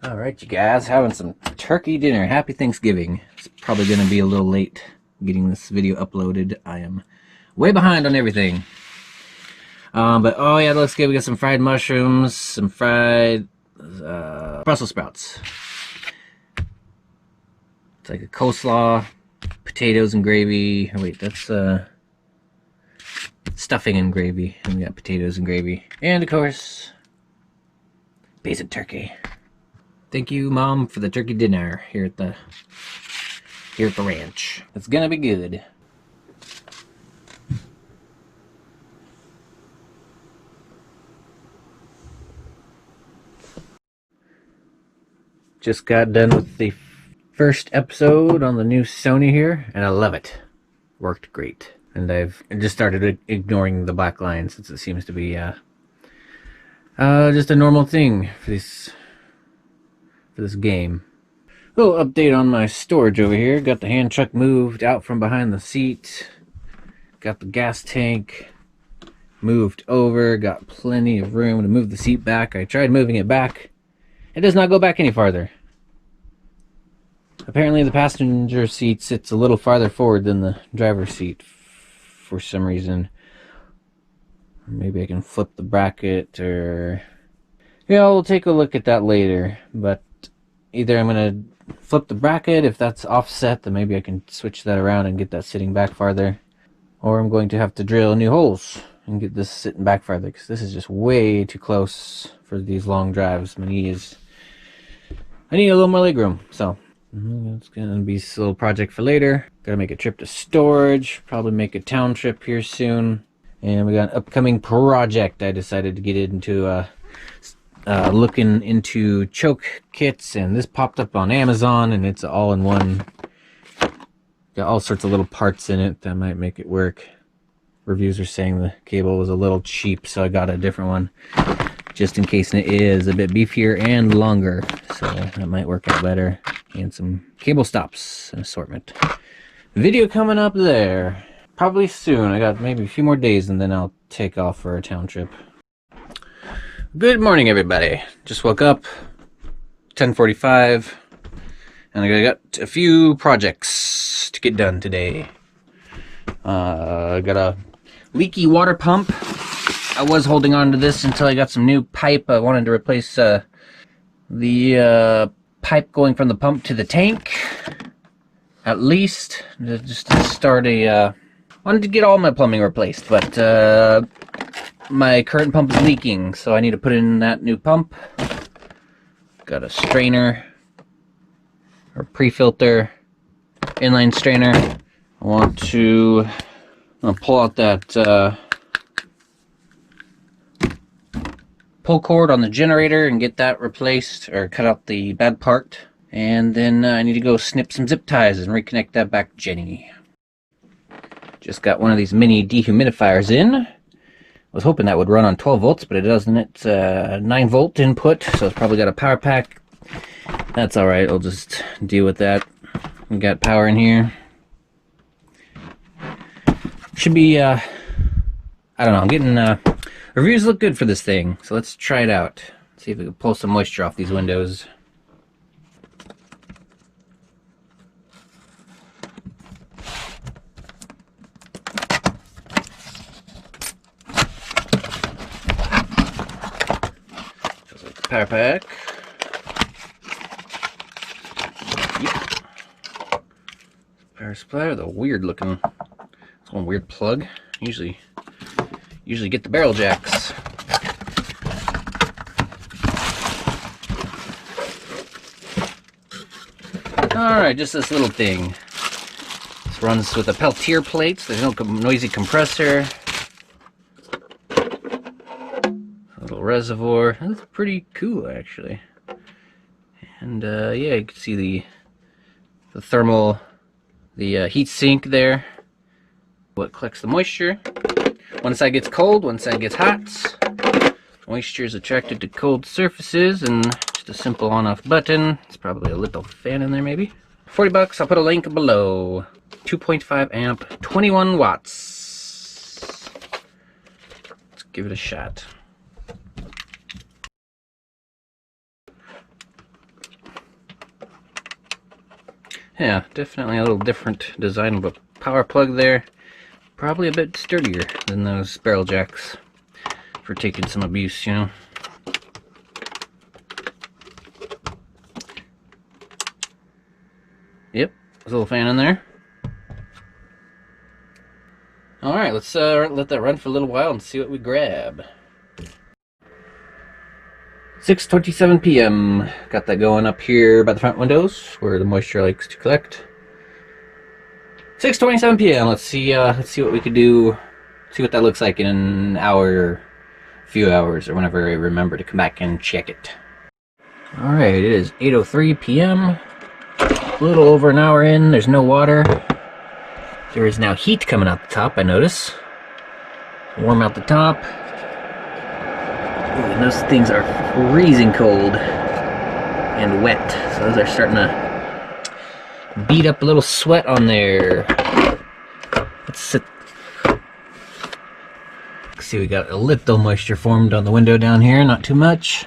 Alright, you guys, having some turkey dinner. Happy Thanksgiving. It's probably going to be a little late getting this video uploaded. I am way behind on everything. But oh yeah, looks good. We got some fried mushrooms, some fried Brussels sprouts. It's like a coleslaw, potatoes and gravy. Oh, wait, that's stuffing and gravy. And we got potatoes and gravy. And of course, basic turkey. Thank you, Mom, for the turkey dinner here at the ranch. It's gonna be good. Just got done with the first episode on the new Sony here, and I love it. Worked great. And I've just started ignoring the black line since it seems to be just a normal thing for this game. A little update on my storage over here. Got the hand truck moved out from behind the seat. Got the gas tank moved over. Got plenty of room to move the seat back. I tried moving it back. It does not go back any farther. Apparently the passenger seat sits a little farther forward than the driver's seat for some reason. Maybe I can flip the bracket, or yeah, we'll take a look at that later. But either I'm gonna flip the bracket. If that's offset, then maybe I can switch that around and get that sitting back farther, or I'm going to have to drill new holes and get this sitting back farther, because this is just way too close for these long drives. I need a little more leg room. So it's gonna be a little project for later. Gotta make a trip to storage, probably make a town trip here soon. And we got an upcoming project. I decided to get into looking into choke kits, and this popped up on Amazon, and it's all in one. Got all sorts of little parts in it that might make it work. Reviews are saying the cable was a little cheap, so I got a different one just in case it is a bit beefier and longer, so that might work out better. And some cable stops, an assortment. Video coming up there probably soon. I got maybe a few more days and then I'll take off for a town trip. Good morning, everybody. Just woke up, 10:45, and I got a few projects to get done today. I got a leaky water pump. I was holding on to this until I got some new pipe. I wanted to replace the pipe going from the pump to the tank, at least, just to start wanted to get all my plumbing replaced, but my current pump is leaking, so I need to put in that new pump. Got a strainer, or pre-filter, inline strainer. I'm gonna pull out that pull cord on the generator and get that replaced, or cut out the bad part. And then I need to go snip some zip ties and reconnect that back to Jenny. Just got one of these mini dehumidifiers in. I was hoping that would run on 12 volts, but it doesn't. It's a 9 volt input, so it's probably got a power pack. That's alright, I'll just deal with that. We got power in here. Should be, I don't know, I'm getting, reviews look good for this thing, so let's try it out. See if we can pull some moisture off these windows. Power pack. Yep. Power supply with a weird looking, it's one weird plug. Usually get the barrel jacks. Alright, just this little thing. This runs with a Peltier plate, so there's no noisy compressor. Reservoir. That's pretty cool, actually. And yeah, you can see the thermal, the heat sink there. What collects the moisture. One side gets cold, one side gets hot. Moisture is attracted to cold surfaces, and just a simple on-off button. It's probably a little fan in there, maybe. 40 bucks. I'll put a link below. 2.5 amp, 21 watts. Let's give it a shot. Yeah, definitely a little different design of a power plug there. Probably a bit sturdier than those barrel jacks for taking some abuse, you know. Yep, there's a little fan in there. Alright, let's let that run for a little while and see what we grab. 6:27 p.m. Got that going up here by the front windows where the moisture likes to collect. 6:27 p.m. Let's see what we could do. See what that looks like in an hour, a few hours, or whenever I remember to come back and check it. Alright, it is 8:03 p.m. A little over an hour in. There's no water. There is now heat coming out the top, I notice. Warm out the top. Ooh, and those things are freezing cold and wet. So those are starting to beat up a little sweat on there. Let's see, we got a little moisture formed on the window down here, not too much.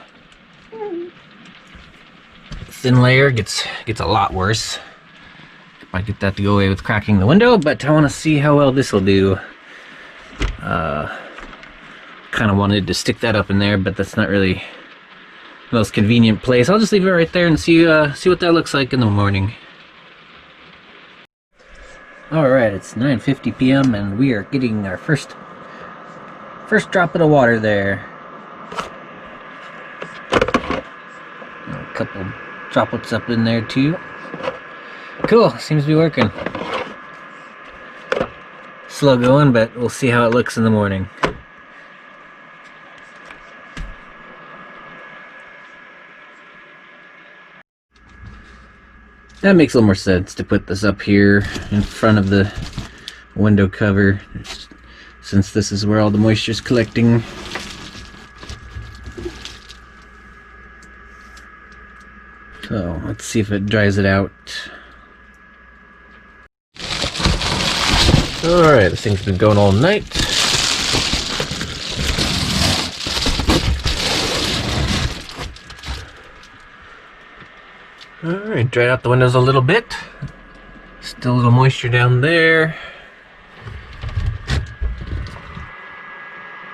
Thin layer gets a lot worse. Might get that to go away with cracking the window, but I want to see how well this will do. Kind of wanted to stick that up in there, but that's not really the most convenient place. I'll just leave it right there and see what that looks like in the morning. Alright, it's 9:50 p.m. and we are getting our first drop of the water there. A couple droplets up in there too. Cool, seems to be working. Slow going, but we'll see how it looks in the morning. That makes a little more sense to put this up here in front of the window cover, since this is where all the moisture is collecting. So let's see if it dries it out. Alright, this thing's been going all night. Alright, dried out the windows a little bit. Still a little moisture down there.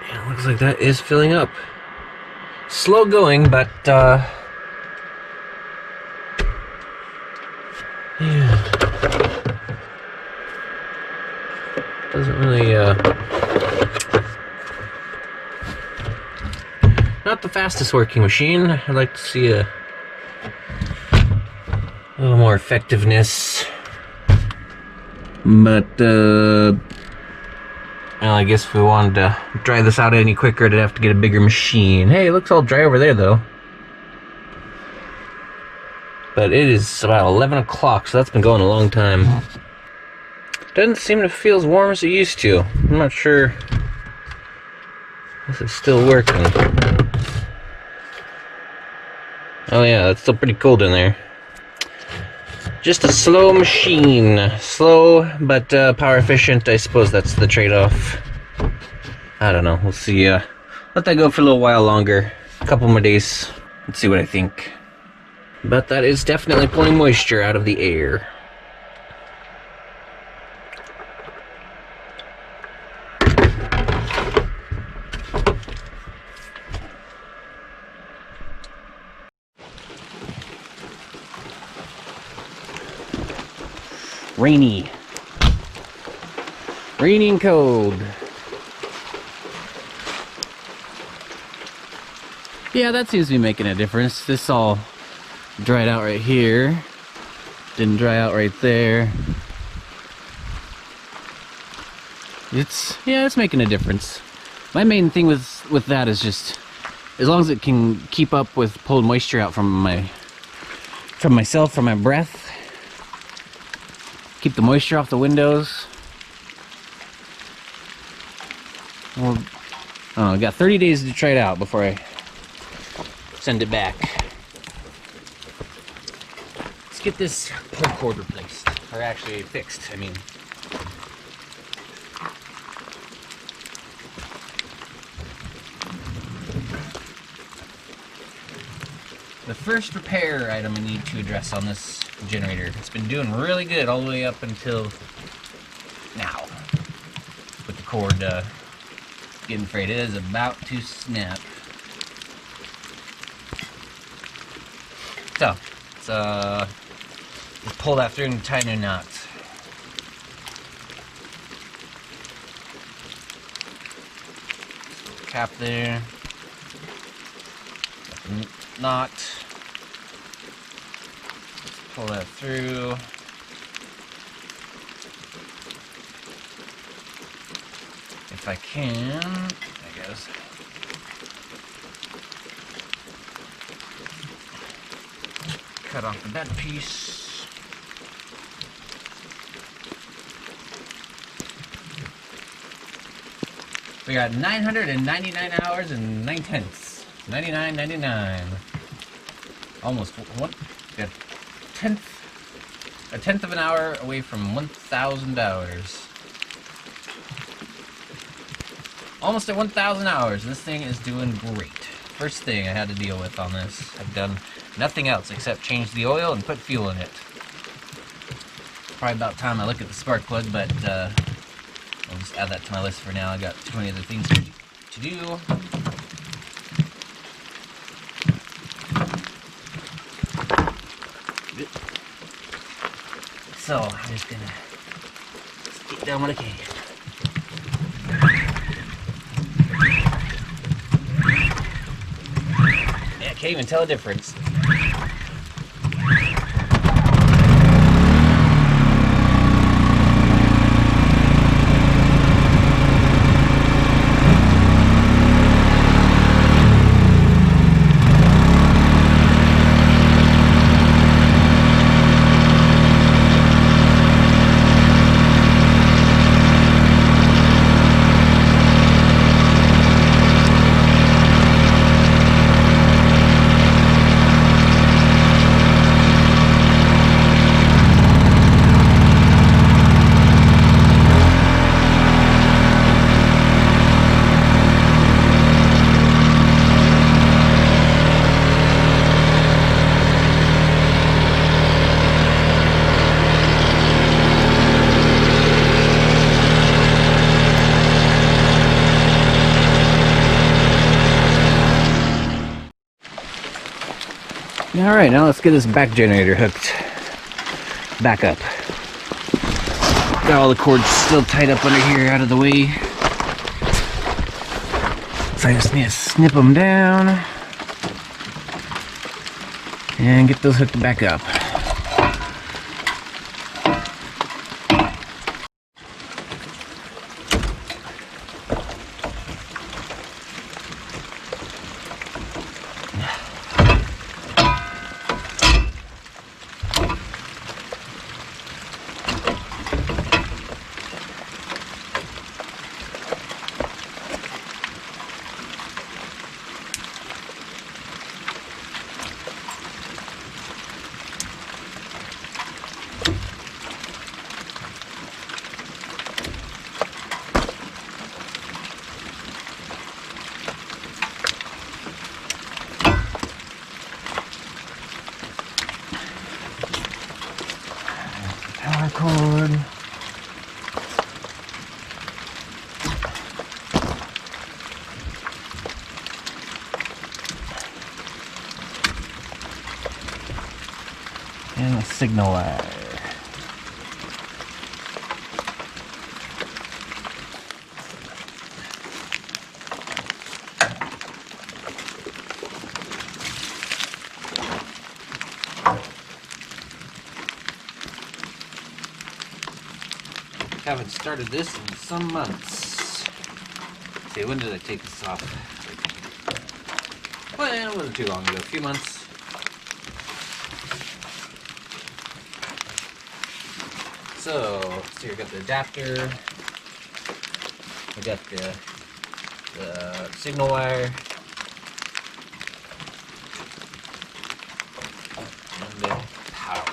Yeah, it looks like that is filling up. Slow going, but yeah. Doesn't really not the fastest working machine. I'd like to see a little more effectiveness, but well, I guess if we wanted to dry this out any quicker, I'd have to get a bigger machine. Hey, it looks all dry over there though. But it is about 11 o'clock, so that's been going a long time. Doesn't seem to feel as warm as it used to. I'm not sure if it's still working. Oh yeah, it's still pretty cold in there. Just a slow machine. Slow, but power efficient. I suppose that's the trade-off. I don't know. We'll see. Let that go for a little while longer. A couple more days. Let's see what I think. But that is definitely pulling moisture out of the air. Rainy and cold. Yeah, that seems to be making a difference. This all dried out right here. Didn't dry out right there. It's making a difference. My main thing with that is just as long as it can keep up with pulling moisture out from myself, from my breath. Keep the moisture off the windows. Well, I don't know, I got 30 days to try it out before I send it back. Let's get this plug cord replaced. Or actually fixed, I mean. the first repair item I need to address on this generator. It's been doing really good all the way up until now. With the cord getting frayed. It is about to snap. So, let's pull that through and tighten a knot. Cap there. Knot. Let's pull that through. If I can, I guess. Cut off the bent piece. We got 999 hours and 9 tenths. 99.99. Almost one. Got a tenth of an hour away from 1,000 hours. Almost at 1,000 hours. This thing is doing great. First thing I had to deal with on this. I've done nothing else except change the oil and put fuel in it. Probably about time I look at the spark plug, but I'll just add that to my list for now. I got too many other things to do. So I'm just gonna get down what I can. Yeah, I can't even tell a difference. Alright, now let's get this back generator hooked back up. Got all the cords still tied up under here out of the way. So I just need to snip them down and get those hooked back up. Power cord. And the signal wire. Haven't started this in some months. Let's see, when did I take this off? Well, it wasn't too long ago, a few months. So, let's see, I got the adapter. I got the signal wire. And the power wire.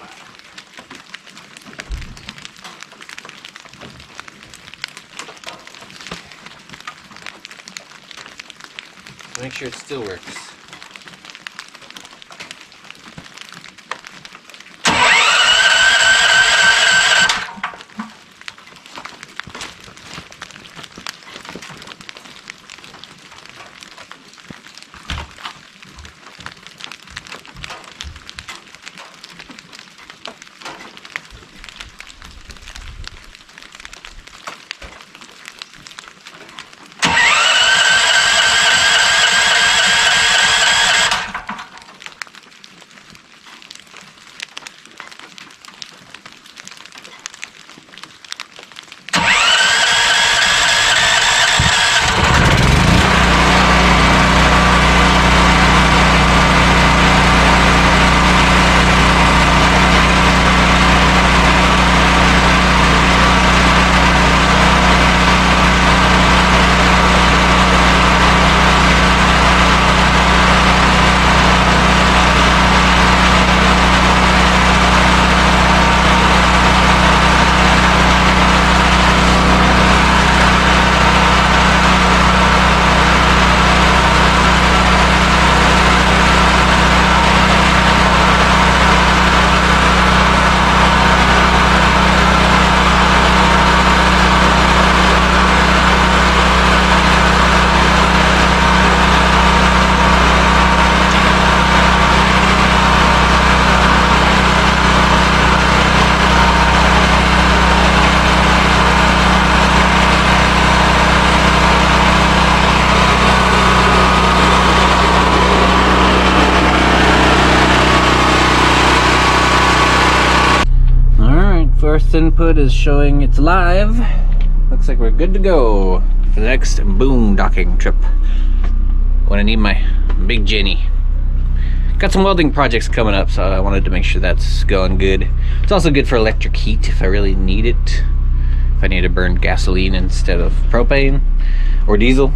Make sure it still works. First input is showing it's live. Looks like we're good to go for the next boondocking trip when I need my big Jenny. Got some welding projects coming up, so I wanted to make sure that's going good. It's also good for electric heat if I really need it. If I need to burn gasoline instead of propane or diesel.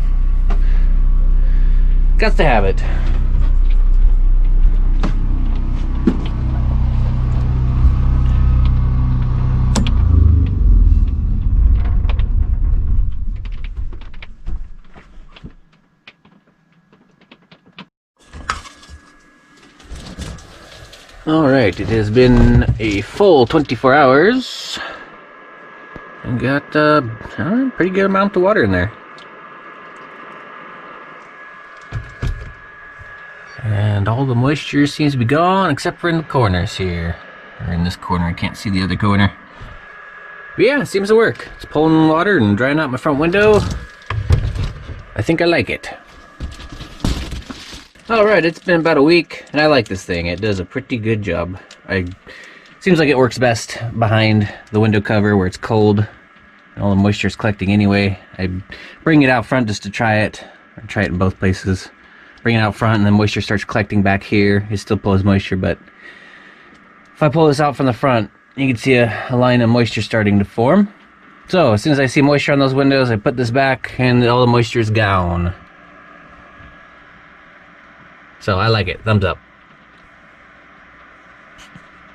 Got to have it. Alright, it has been a full 24 hours. And got a pretty good amount of water in there. And all the moisture seems to be gone except for in the corners here. Or in this corner, I can't see the other corner. But yeah, it seems to work. It's pulling water and drying out my front window. I think I like it. Alright, it's been about a week, and I like this thing. It does a pretty good job. Seems like it works best behind the window cover where it's cold and all the moisture is collecting anyway. I bring it out front just to try it. I try it in both places. Bring it out front and then moisture starts collecting back here. It still pulls moisture, but if I pull this out from the front, you can see a line of moisture starting to form. So as soon as I see moisture on those windows, I put this back and all the moisture is gone. So I like it. Thumbs up.